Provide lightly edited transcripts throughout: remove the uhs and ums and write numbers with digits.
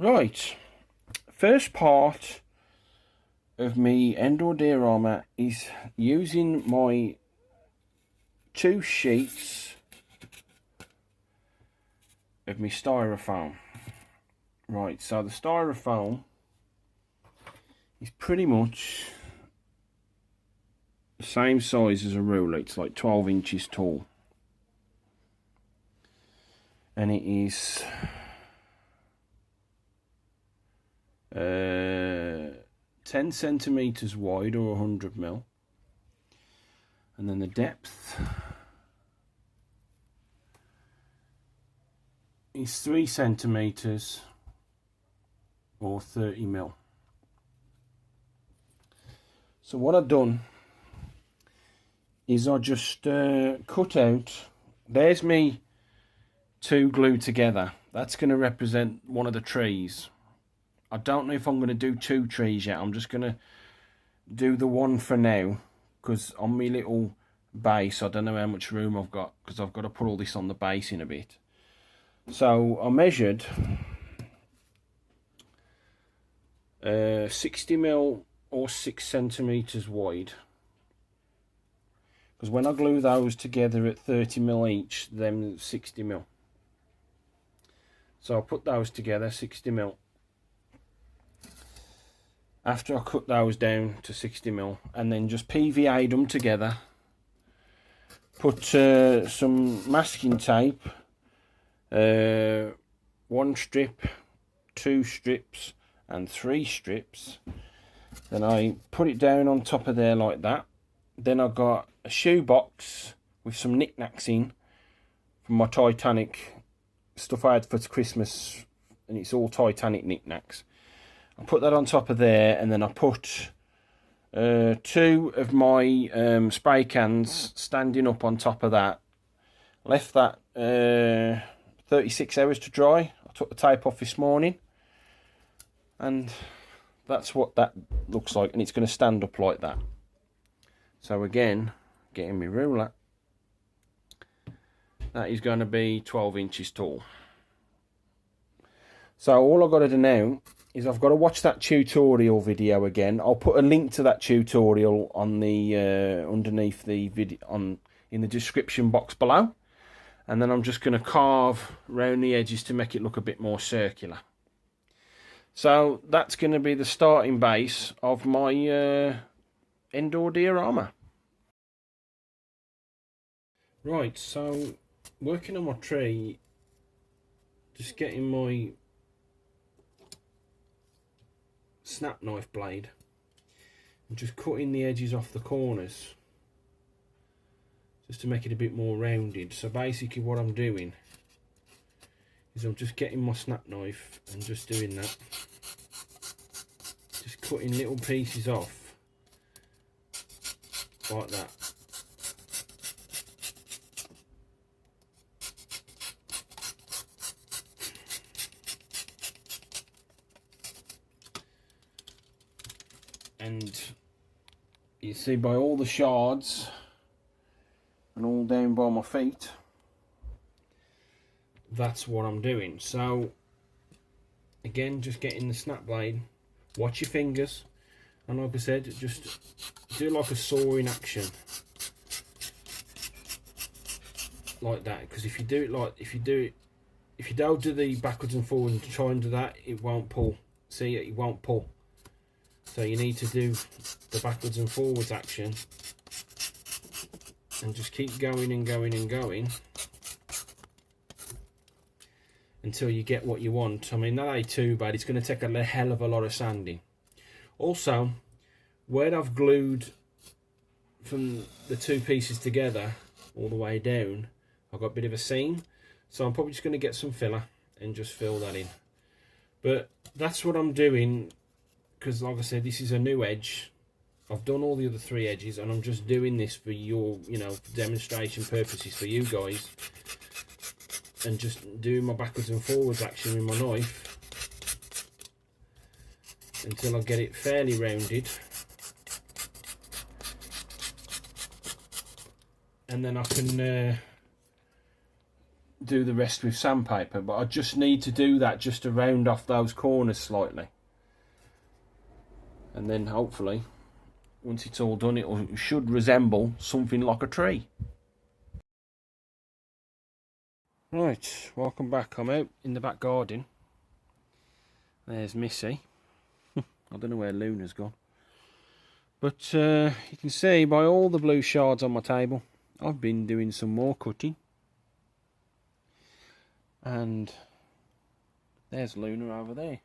Right, first part of me Endor Diorama is using my 2 sheets of my styrofoam. Right, so the styrofoam is pretty much the same size as a ruler. It's like 12 inches tall, and it is 10 centimeters wide, or 100 mil, and then the depth is 3 centimeters or 30 mil. So what I've done is I just cut out, there's me 2 glued together. That's going to represent one of the trees. I don't know if I'm going to do 2 trees yet. I'm just going to do the one for now, because on my little base I don't know how much room I've got, because I've got to put all this on the base in a bit. So I measured 60 mil or 6 centimeters wide, because when I glue those together at 30 mil each, then 60 mil. So I put those together, 60 mil. After I cut those down to 60 mil, and then just PVA'd them together, put some masking tape, 1 strip, 2 strips and 3 strips. Then I put it down on top of there like that. Then I got a shoe box with some knickknacks in from my Titanic stuff I had for Christmas, and it's all Titanic knickknacks. I put that on top of there, and then I put 2 of my spray cans standing up on top of that. Left that 36 hours to dry. I took the tape off this morning, and that's what that looks like, and it's going to stand up like that. So again, getting my ruler, that is going to be 12 inches tall. So all I've got to do now is I've got to watch that tutorial video again. I'll put a link to that tutorial on the underneath the video in the description box below, and then I'm just going to carve around the edges to make it look a bit more circular. So that's going to be the starting base of my Endor Diorama. Right, so working on my tree, just getting my snap knife blade and just cutting the edges off the corners just to make it a bit more rounded. So basically what I'm doing is I'm just getting my snap knife and just doing that, just cutting little pieces off like that. And you see by all the shards and all down by my feet, that's what I'm doing. So again, just getting the snap blade, watch your fingers, and like I said, just do like a sawing action like that, because if you do it like, if you don't do the backwards and forwards and try and do that, it won't pull. See, it won't pull. So you need to do the backwards and forwards action and just keep going and going and going until you get what you want. I mean, that ain't too bad. It's going to take a hell of a lot of sanding. Also, where I've glued from the 2 pieces together all the way down, I've got a bit of a seam. So I'm probably just going to get some filler and just fill that in. But that's what I'm doing, because like I said, this is a new edge. I've done all the other 3 edges, and I'm just doing this for your, demonstration purposes for you guys, and just doing my backwards and forwards action with my knife until I get it fairly rounded, and then I can do the rest with sandpaper, but I just need to do that just to round off those corners slightly, and then hopefully once it's all done it should resemble something like a tree. Right, welcome back. I'm out in the back garden. There's Missy. I don't know where Luna's gone, but you can see by all the blue shards on my table I've been doing some more cutting. And there's Luna over there.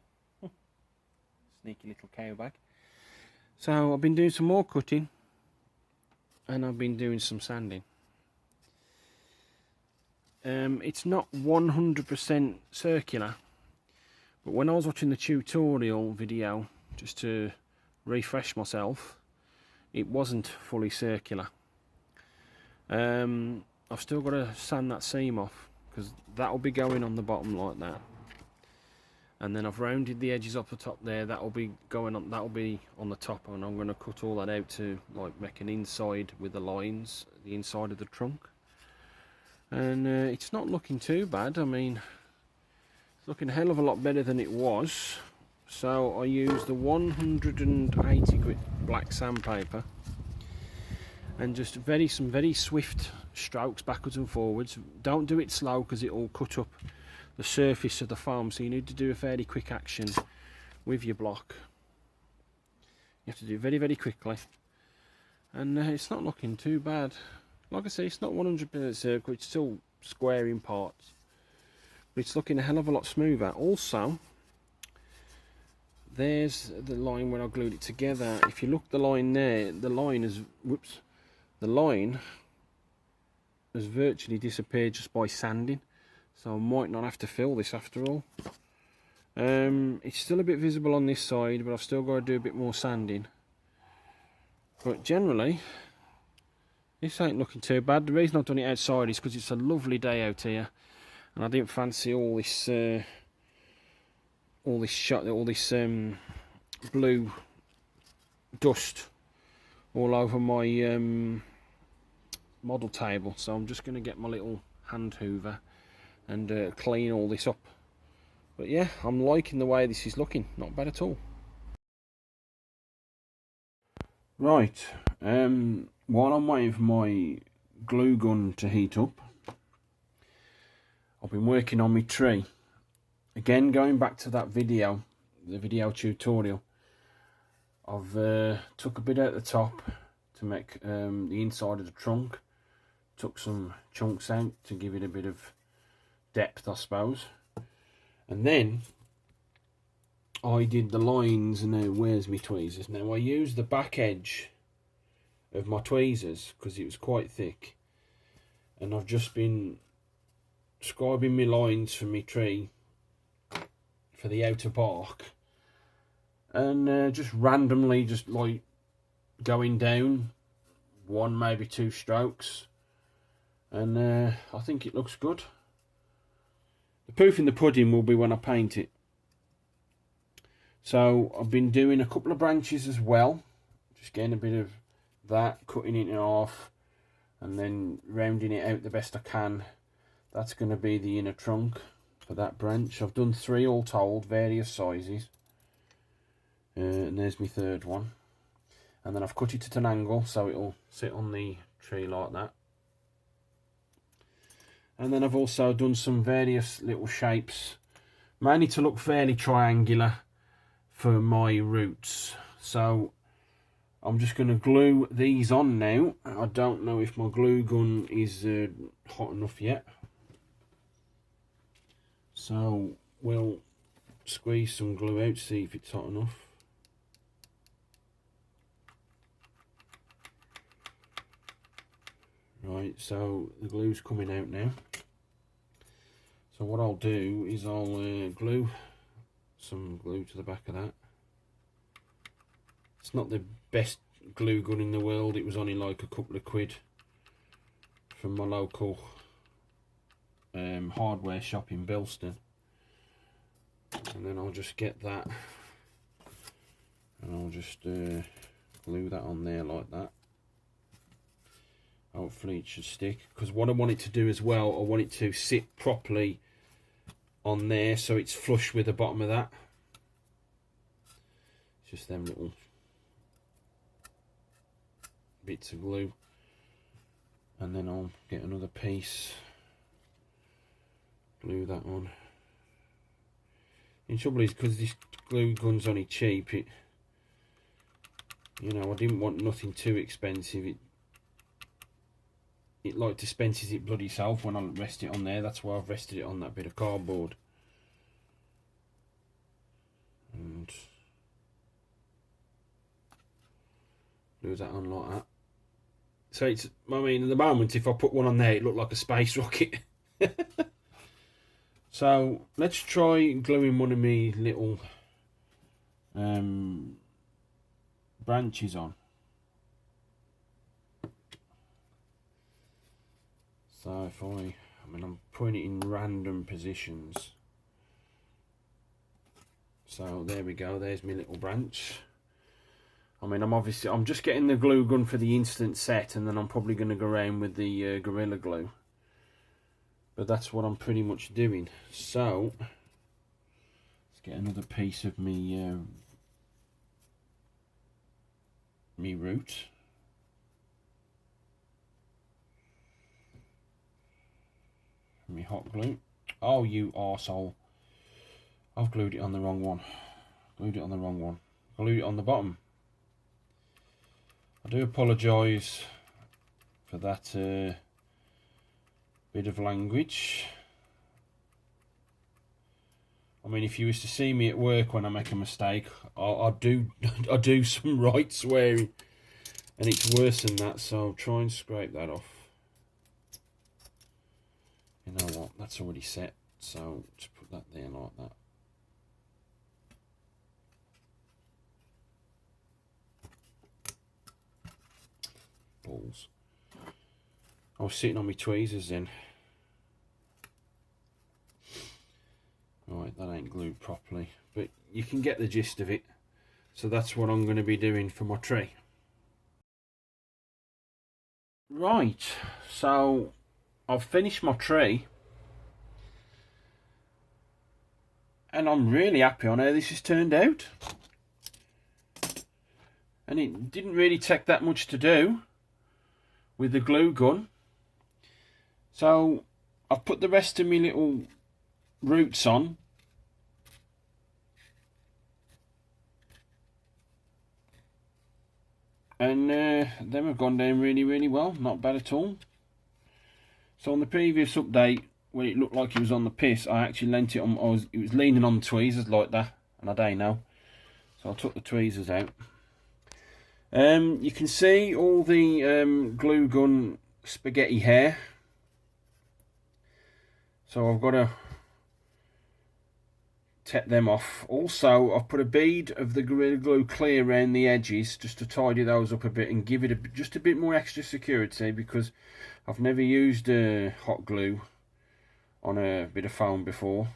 Sneaky little cow bag. So I've been doing some more cutting, and I've been doing some sanding. It's not 100% circular, but when I was watching the tutorial video just to refresh myself, it wasn't fully circular. I've still got to sand that seam off, because that'll be going on the bottom like that, and then I've rounded the edges off the top there. That'll be going on, that'll be on the top, and I'm going to cut all that out to like make an inside with the lines, the inside of the trunk. And it's not looking too bad. I mean, it's looking a hell of a lot better than it was. So I used the 180 grit black sandpaper and just some very swift strokes backwards and forwards. Don't do it slow, because it will cut up the surface of the foam, so you need to do a fairly quick action with your block. You have to do it very quickly, and it's not looking too bad. Like I say, it's not 100% circle, it's still square in parts, but it's looking a hell of a lot smoother. Also, there's the line when I glued it together. If you look, the line there, the line has virtually disappeared just by sanding, so I might not have to fill this after all. It's still a bit visible on this side, but I've still got to do a bit more sanding. But generally, this ain't looking too bad. The reason I've done it outside is because it's a lovely day out here, and I didn't fancy all this blue dust all over my model table. So I'm just going to get my little hand hoover and clean all this up. But yeah, I'm liking the way this is looking. Not bad at all. Right, while I'm waiting for my glue gun to heat up, I've been working on my tree. Again, going back to that video, the video tutorial, I've took a bit out the top to make the inside of the trunk. Took some chunks out to give it a bit of depth, I suppose. And then I did the lines. And now where's my tweezers? Now I used the back edge of my tweezers because it was quite thick, and I've just been scribing my lines for my tree for the outer bark, and just randomly just like going down one, maybe two strokes, and I think it looks good. The proof in the pudding will be when I paint it. So I've been doing a couple of branches as well, just getting a bit of that, cutting it in half and then rounding it out the best I can. That's going to be the inner trunk for that branch. I've done 3 all told, various sizes, and there's my third one. And then I've cut it at an angle so it'll sit on the tree like that. And then I've also done some various little shapes, mainly to look fairly triangular for my roots. So I'm just going to glue these on now. I don't know if my glue gun is hot enough yet, so we'll squeeze some glue out, see if it's hot enough. Right, so the glue's coming out now. So what I'll do is I'll glue some glue to the back of that. It's not the best glue gun in the world. It was only like a couple of quid from my local hardware shop in Bilston. And then I'll just get that and I'll just glue that on there like that. Hopefully it should stick, because what I want it to do as well, I want it to sit properly on there so it's flush with the bottom of that. Just them little bits of glue, and then I'll get another piece, glue that on. The trouble is, because this glue gun's only cheap, it, you know, I didn't want nothing too expensive. It like dispenses it bloody self when I rest it on there. That's why I've rested it on that bit of cardboard. And glue that on like that. So it's, I mean, at the moment, if I put one on there, it looked like a space rocket. So let's try gluing one of me little branches on. So if I mean, I'm putting it in random positions. So there we go, there's my little branch. I mean, I'm just getting the glue gun for the instant set, and then I'm probably going to go around with the Gorilla Glue. But that's what I'm pretty much doing. So let's get another piece of me root. Me hot glue. Oh, you arsehole. I've glued it on the wrong one. Glued it on the wrong one. Glued it on the bottom. I do apologise for that bit of language. I mean, if you was to see me at work when I make a mistake, I do some right swearing, and it's worse than that. So I'll try and scrape that off. You know what? That's already set, so just put that there like that. Balls. I was sitting on my tweezers then. Right, that ain't glued properly, but you can get the gist of it. So that's what I'm going to be doing for my tree. Right, so I've finished my tree, and I'm really happy on how this has turned out. And it didn't really take that much to do with the glue gun. So I've put the rest of my little roots on. And them have gone down really, really well. Not bad at all. So on the previous update, when it looked like it was on the piss, I actually lent it on, it was leaning on the tweezers like that, and I don't know. So I took the tweezers out. You can see all the glue gun spaghetti hair. So I've got to take them off. Also, I've put a bead of the Gorilla Glue clear around the edges just to tidy those up a bit and give it just a bit more extra security, because I've never used hot glue on a bit of foam before.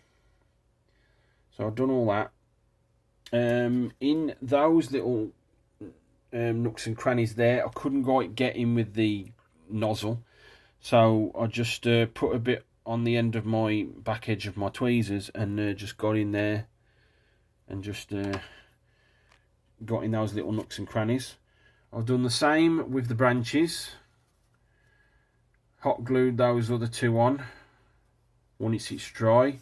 So I've done all that. In those little nooks and crannies there, I couldn't quite get in with the nozzle, so I just put a bit on the end of my back edge of my tweezers and just got in there and just got in those little nooks and crannies. I've done the same with the branches. Hot glued those other two on once it's dry,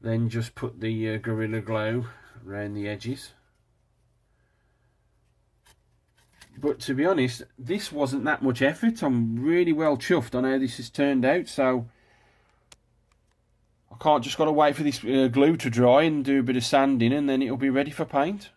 then just put the Gorilla Glue around the edges. But to be honest, this wasn't that much effort. I'm really well chuffed on how this has turned out. So I just got to wait for this glue to dry and do a bit of sanding, and then it'll be ready for paint.